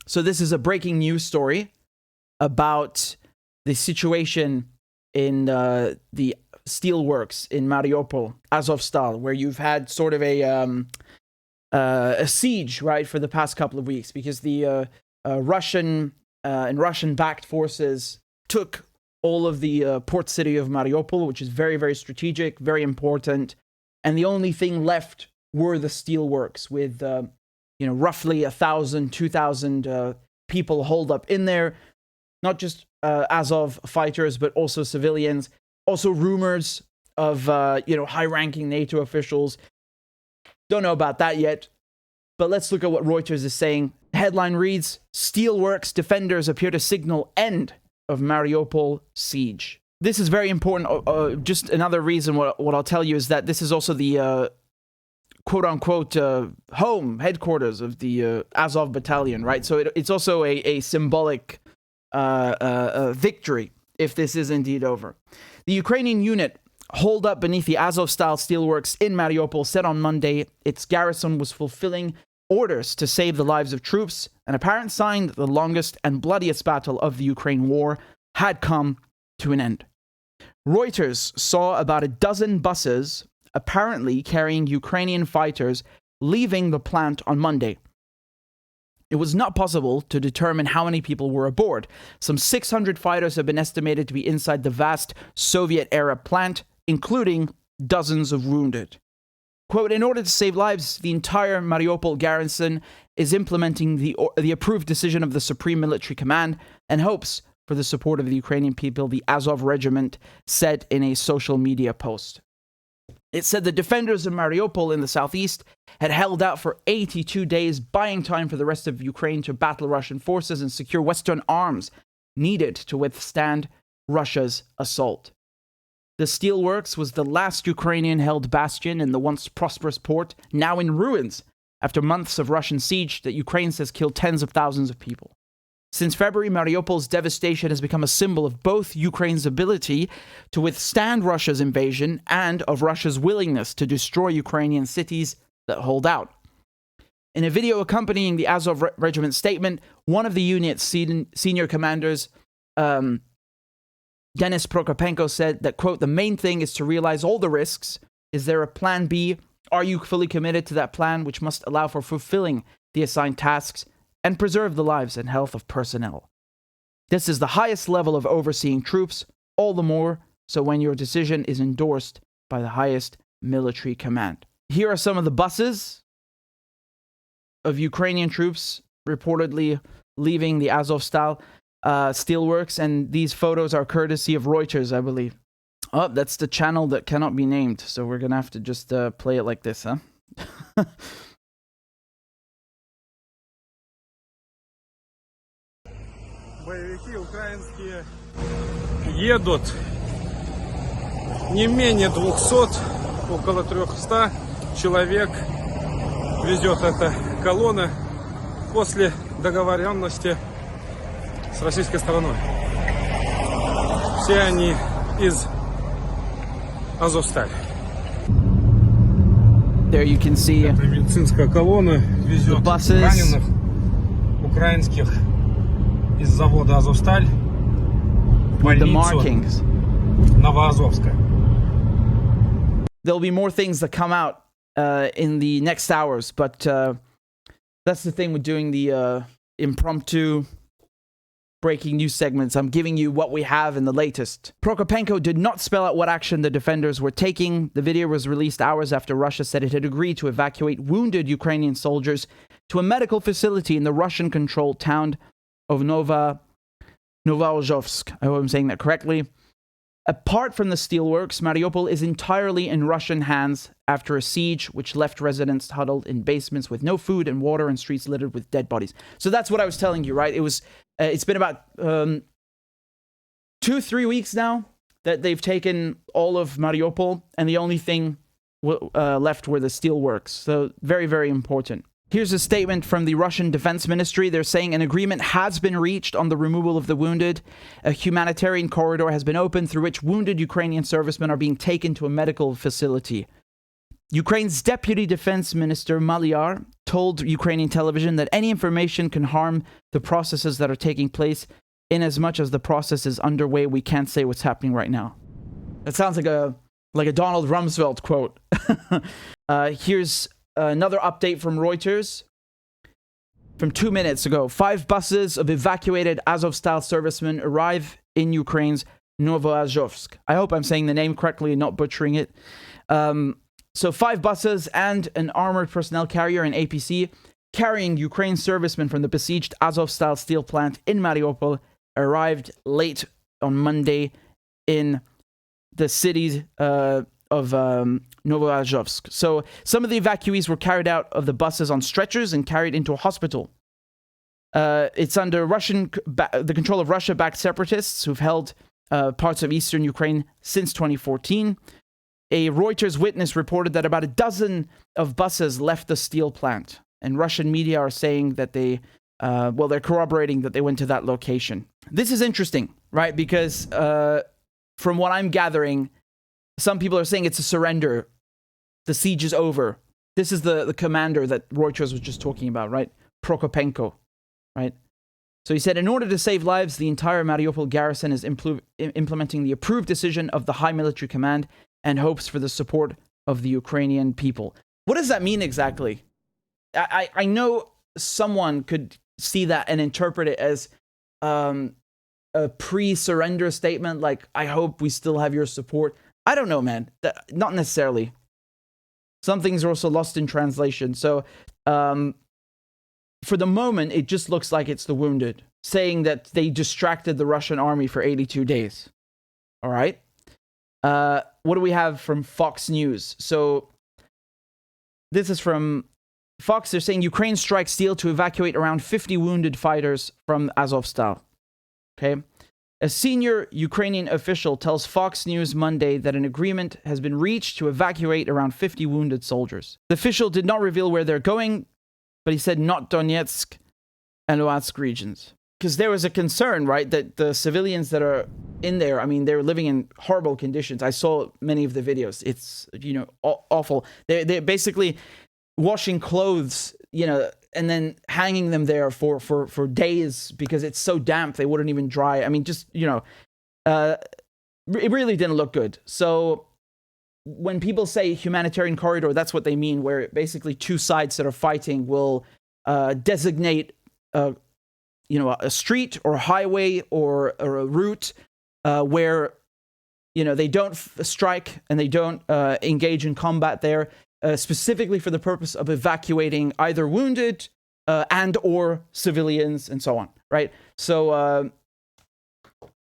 So this is a breaking news story about the situation in the steelworks in Mariupol, Azovstal, where you've had sort of a siege, right, for the past couple of weeks, because the Russian and Russian-backed forces took all of the port city of Mariupol, which is very, very strategic, very important, and the only thing left were the steelworks with, roughly 1,000, 2,000 people holed up in there, not just Azov fighters, but also civilians. Also rumors of, high-ranking NATO officials. Don't know about that yet, but let's look at what Reuters is saying. Headline reads, Steelworks defenders appear to signal end of Mariupol siege. This is very important. Just another reason what I'll tell you is that this is also the quote-unquote home headquarters of the Azov Battalion, right? So it's also a symbolic victory if this is indeed over. The Ukrainian unit holed up beneath the Azov-style steelworks in Mariupol said on Monday its garrison was fulfilling orders to save the lives of troops, an apparent sign that the longest and bloodiest battle of the Ukraine war had come to an end. Reuters saw about a dozen buses apparently carrying Ukrainian fighters leaving the plant on Monday. It was not possible to determine how many people were aboard. Some 600 fighters have been estimated to be inside the vast Soviet-era plant, including dozens of wounded. Quote, in order to save lives, the entire Mariupol garrison is implementing the approved decision of the Supreme Military Command and hopes for the support of the Ukrainian people, the Azov Regiment said in a social media post. It said the defenders of Mariupol in the southeast had held out for 82 days, buying time for the rest of Ukraine to battle Russian forces and secure Western arms needed to withstand Russia's assault. The steelworks was the last Ukrainian-held bastion in the once prosperous port, now in ruins, after months of Russian siege that Ukraine says killed tens of thousands of people. Since February, Mariupol's devastation has become a symbol of both Ukraine's ability to withstand Russia's invasion and of Russia's willingness to destroy Ukrainian cities that hold out. In a video accompanying the Azov Regiment statement, one of the unit's senior commanders, Denis Prokopenko, said that, quote, the main thing is to realize all the risks. Is there a plan B? Are you fully committed to that plan, which must allow for fulfilling the assigned tasks and preserve the lives and health of personnel? This is the highest level of overseeing troops, all the more so when your decision is endorsed by the highest military command. Here are some of the buses of Ukrainian troops reportedly leaving the Azov-style steelworks, and these photos are courtesy of Reuters, I believe. Oh, that's the channel that cannot be named, so we're gonna have to just play it like this, huh? Боевики украинские едут, не менее 200, около 300 человек везет эта колонна после договоренности с российской стороной. Все они из Азовстали. There you can see это медицинская колонна везет раненых украинских из завода Азовсталь в больницу Новоазовская. There'll be more things that come out in the next hours, but that's the thing with doing the impromptu breaking news segments. I'm giving you what we have in the latest. Prokopenko did not spell out what action the defenders were taking. The video was released hours after Russia said it had agreed to evacuate wounded Ukrainian soldiers to a medical facility in the Russian-controlled town of Novoazovsk. I hope I'm saying that correctly. Apart from the steelworks, Mariupol is entirely in Russian hands after a siege which left residents huddled in basements with no food and water and streets littered with dead bodies. So that's what I was telling you, right? It's been about 2-3 weeks now that they've taken all of Mariupol, and the only thing left were the steelworks. So very, very important. Here's a statement from the Russian Defense Ministry. They're saying an agreement has been reached on the removal of the wounded. A humanitarian corridor has been opened through which wounded Ukrainian servicemen are being taken to a medical facility. Ukraine's Deputy Defense Minister Maliar told Ukrainian television that any information can harm the processes that are taking place. In as much as the process is underway, we can't say what's happening right now. That sounds like a Donald Rumsfeld quote. Here's another update from Reuters from 2 minutes ago. 5 buses of evacuated Azov-style servicemen arrive in Ukraine's Novoazovsk. I hope I'm saying the name correctly and not butchering it. So 5 buses and an armored personnel carrier, an APC, carrying Ukraine servicemen from the besieged Azov-style steel plant in Mariupol arrived late on Monday in the city of Novoazovsk. So some of the evacuees were carried out of the buses on stretchers and carried into a hospital. It's under the control of Russia-backed separatists who've held parts of eastern Ukraine since 2014. A Reuters witness reported that about a dozen of buses left the steel plant. And Russian media are saying that they're corroborating that they went to that location. This is interesting, right? Because from what I'm gathering, some people are saying it's a surrender. The siege is over. This is the commander that Reuters was just talking about, right? Prokopenko, right? So he said, in order to save lives, the entire Mariupol garrison is implementing the approved decision of the High Military Command and hopes for the support of the Ukrainian people. What does that mean exactly? I know someone could see that and interpret it as a pre-surrender statement, like, I hope we still have your support. I don't know, man. Not necessarily. Some things are also lost in translation. So, for the moment, it just looks like it's the wounded, saying that they distracted the Russian army for 82 days. All right? What do we have from Fox News? So, this is from Fox. They're saying Ukraine strikes steel to evacuate around 50 wounded fighters from Azovstal. Okay? A senior Ukrainian official tells Fox News Monday that an agreement has been reached to evacuate around 50 wounded soldiers. The official did not reveal where they're going, but he said not Donetsk and Luhansk regions. Because there was a concern, right, that the civilians that are in there, I mean, they're living in horrible conditions. I saw many of the videos. It's, awful. They're basically washing clothes, and then hanging them there for days because it's so damp they wouldn't even dry. I mean, just, it really didn't look good. So when people say humanitarian corridor, that's what they mean, where basically two sides that are fighting will designate a street or a highway or a route where, they don't strike and they don't engage in combat there, specifically for the purpose of evacuating either wounded and or civilians and so on, right? So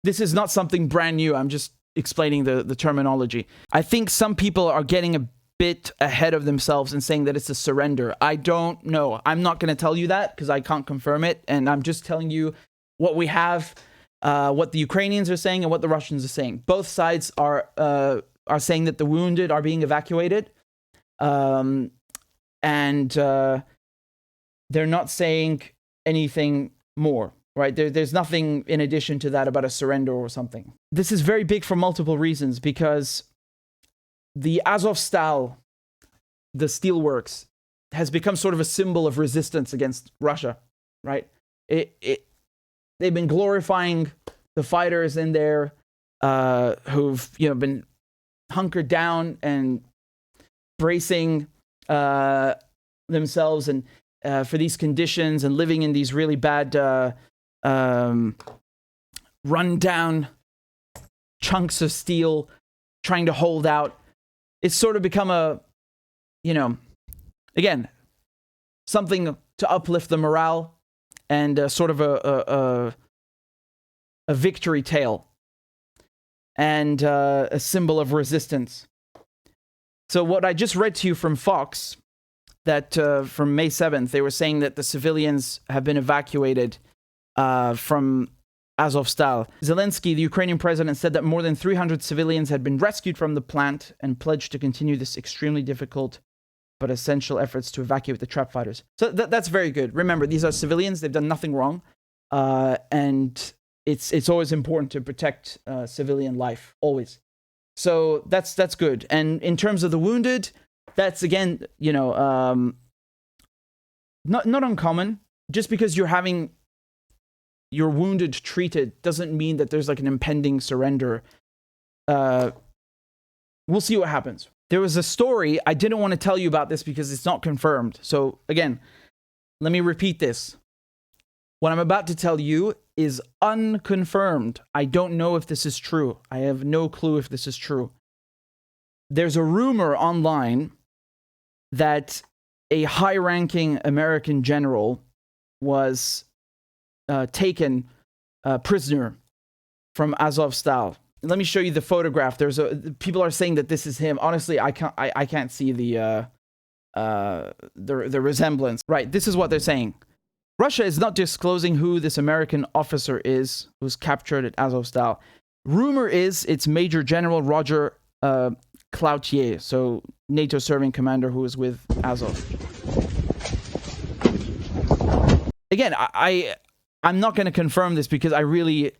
this is not something brand new. I'm just explaining the terminology. I think some people are getting a bit ahead of themselves and saying that it's a surrender. I don't know. I'm not going to tell you that because I can't confirm it. And I'm just telling you what we have, what the Ukrainians are saying and what the Russians are saying. Both sides are saying that the wounded are being evacuated. And they're not saying anything more, right? There's nothing in addition to that about a surrender or something. This is very big for multiple reasons because the Azovstal, the steelworks, has become sort of a symbol of resistance against Russia, right? They've been glorifying the fighters in there who've been hunkered down and bracing themselves and for these conditions and living in these really bad run-down chunks of steel, trying to hold out. It's sort of become a, again, something to uplift the morale and sort of a victory tale and a symbol of resistance. So what I just read to you from Fox, that from May 7th, they were saying that the civilians have been evacuated from Azovstal. Zelensky, the Ukrainian president, said that more than 300 civilians had been rescued from the plant and pledged to continue this extremely difficult but essential efforts to evacuate the trap fighters. So that's very good. Remember, these are civilians. They've done nothing wrong. And it's always important to protect civilian life, always. So that's good. And in terms of the wounded, that's, again, not uncommon. Just because you're having your wounded treated doesn't mean that there's like an impending surrender. We'll see what happens. There was a story, I didn't want to tell you about this because it's not confirmed. So again, let me repeat this. What I'm about to tell you is unconfirmed. I don't know if this is true. I have no clue if this is true. There's a rumor online that a high-ranking American general was taken prisoner from Azovstal. Let me show you the photograph. People are saying that this is him. Honestly, I can't see the resemblance. Right, this is what they're saying. Russia is not disclosing who this American officer is who's captured at Azovstal. Rumor is it's Major General Roger Cloutier, so NATO serving commander who was with Azov. Again, I'm not going to confirm this because I really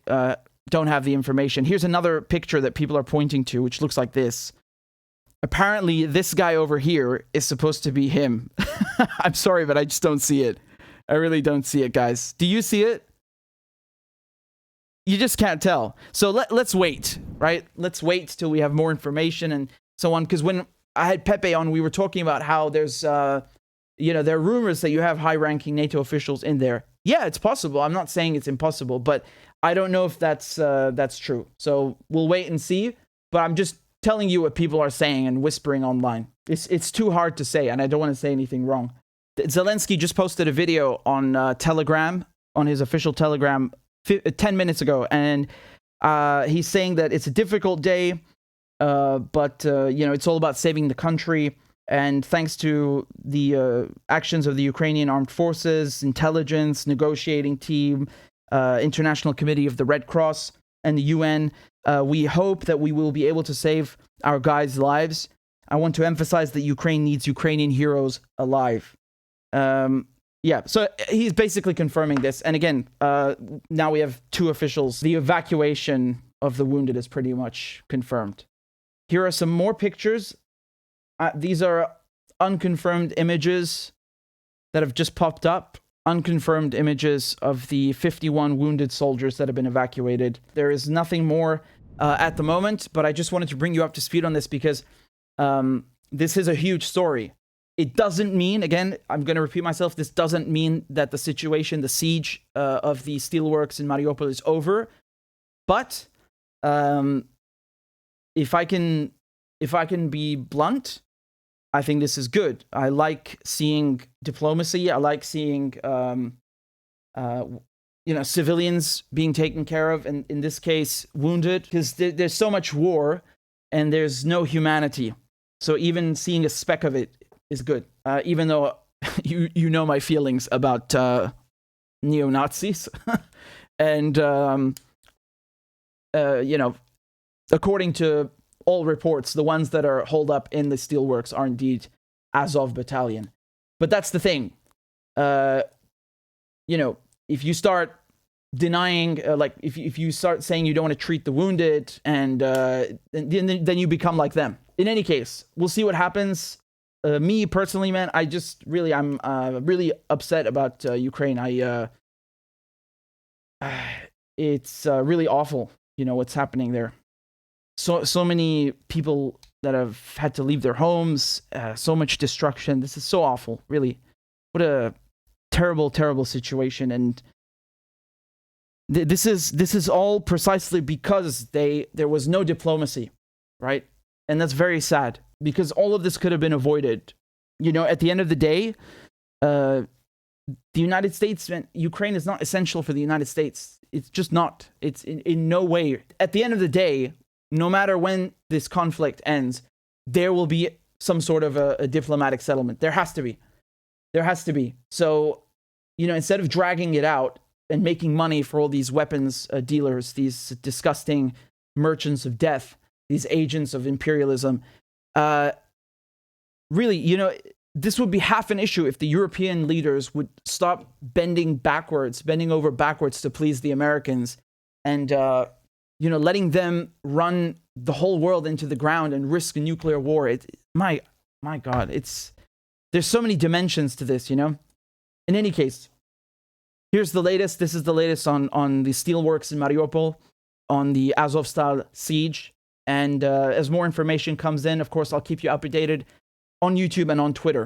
don't have the information. Here's another picture that people are pointing to, which looks like this. Apparently, this guy over here is supposed to be him. I'm sorry, but I just don't see it. I really don't see it, guys. Do you see it? You just can't tell. So let's wait, right? Let's wait till we have more information and so on. Because when I had Pepe on, we were talking about how there's, there are rumors that you have high-ranking NATO officials in there. Yeah, it's possible. I'm not saying it's impossible, but I don't know if that's true. So we'll wait and see. But I'm just telling you what people are saying and whispering online. It's too hard to say, and I don't want to say anything wrong. Zelensky just posted a video on Telegram, on his official Telegram, 10 minutes ago, and he's saying that it's a difficult day, but it's all about saving the country, and thanks to the actions of the Ukrainian armed forces, intelligence, negotiating team, International Committee of the Red Cross, and the UN, we hope that we will be able to save our guys' lives. I want to emphasize that Ukraine needs Ukrainian heroes alive. So he's basically confirming this. And again, now we have two officials. The evacuation of the wounded is pretty much confirmed. Here are some more pictures. These are unconfirmed images that have just popped up. Unconfirmed images of the 51 wounded soldiers that have been evacuated. There is nothing more at the moment, but I just wanted to bring you up to speed on this because this is a huge story. It doesn't mean, again, I'm going to repeat myself, this doesn't mean that the situation, the siege of the steelworks in Mariupol is over. But if I can be blunt, I think this is good. I like seeing diplomacy. I like seeing, civilians being taken care of, and in this case, wounded, because there's so much war and there's no humanity. So even seeing a speck of it is good, even though you know my feelings about neo-Nazis. And, according to all reports, the ones that are holed up in the steelworks are indeed Azov Battalion. But that's the thing. If you start denying, if you start saying you don't want to treat the wounded, and then you become like them. In any case, we'll see what happens. Me personally, man, I'm really upset about Ukraine. It's really awful, what's happening there. So many people that have had to leave their homes, so much destruction. This is so awful, really. What a terrible, terrible situation. And this is all precisely because there was no diplomacy, right? And that's very sad, because all of this could have been avoided. At the end of the day, the United States and Ukraine is not essential for the United States. It's just not. It's in no way. At the end of the day, no matter when this conflict ends, there will be some sort of a diplomatic settlement. There has to be. There has to be. So, instead of dragging it out and making money for all these weapons dealers, these disgusting merchants of death, these agents of imperialism, really, this would be half an issue if the European leaders would stop bending over backwards to please the Americans, and letting them run the whole world into the ground and risk a nuclear war. My God, there's so many dimensions to this, In any case, here's the latest. This is the latest on the steelworks in Mariupol, on the Azovstal siege. And as more information comes in, of course, I'll keep you updated on YouTube and on Twitter.